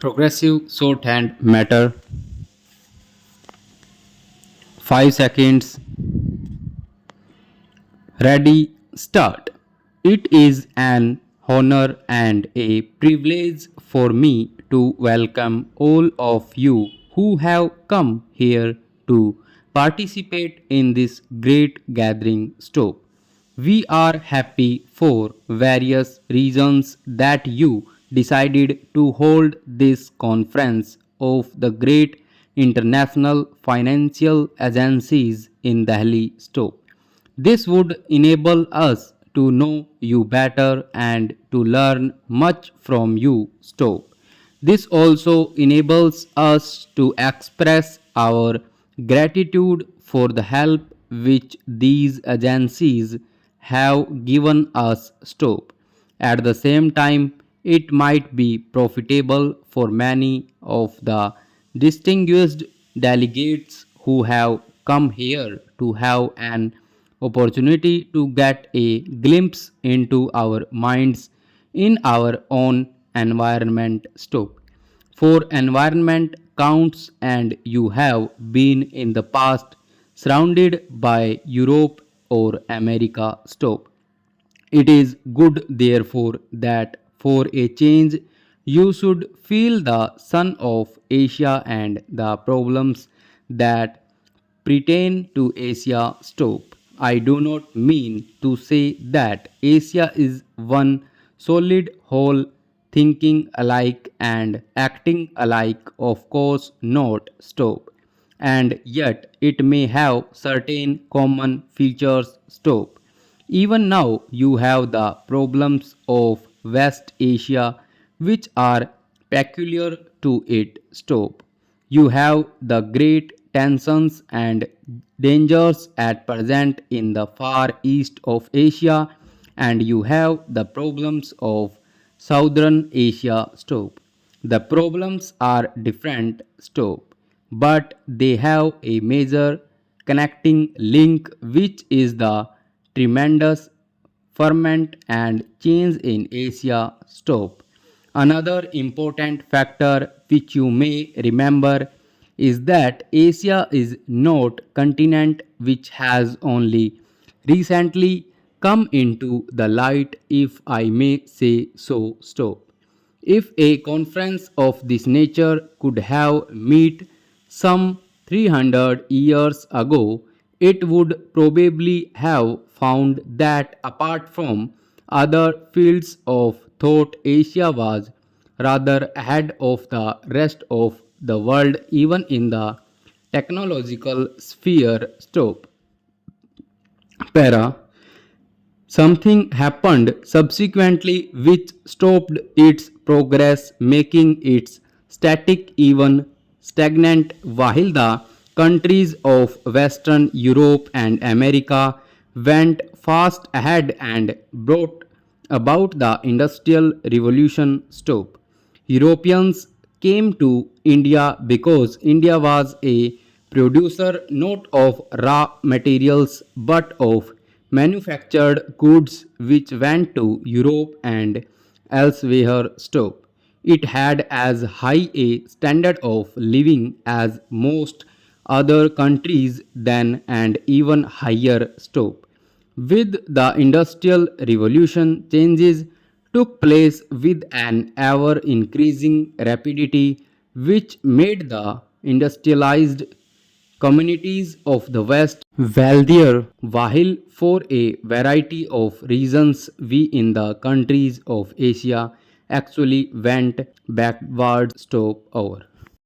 Progressive shorthand matter. 5 seconds. Ready, start. It is an honor and a privilege for me to welcome all of you who have come here to participate in this great gathering. Stop. We are happy for various reasons that you decided to hold this conference of the great international financial agencies in Delhi. Stop. This would enable us to know you better and to learn much from you. Stop. This also enables us to express our gratitude for the help which these agencies have given us. Stop. At the same time, it might be profitable for many of the distinguished delegates who have come here to have an opportunity to get a glimpse into our minds in our own environment. Stop. For environment counts and you have been in the past surrounded by Europe or America. Stop. It is good, therefore, that for a change you should feel the sun of Asia and the problems that pertain to Asia. Stop. I do not mean to say that Asia is one solid whole, thinking alike and acting alike. Of course not. Stop. And yet it may have certain common features. Stop. Even now, you have the problems of West Asia which are peculiar to it. Stop. You have the great tensions and dangers at present in the far east of Asia, and you have the problems of Southern Asia. Stop. The problems are different. Stop. But they have a major connecting link, which is the tremendous ferment and change in Asia. Stop. Another important factor which you may remember is that Asia is not continent which has only recently come into the light, if I may say so. Stop. If a conference of this nature could have met some 300 years ago, it would probably have found that apart from other fields of thought, Asia was rather ahead of the rest of the world, even in the technological sphere. Stop. Para. Something happened subsequently which stopped its progress, making it static, even stagnant, while the countries of Western Europe and America went fast ahead and brought about the Industrial Revolution. Stop. Europeans came to India because India was a producer not of raw materials but of manufactured goods which went to Europe and elsewhere. Stop. It had as high a standard of living as most other countries then, and even higher. Stop. With the Industrial Revolution, changes took place with an ever increasing rapidity, which made the industrialized communities of the West wealthier, while for a variety of reasons we in the countries of Asia actually went backwards. Stop. Over.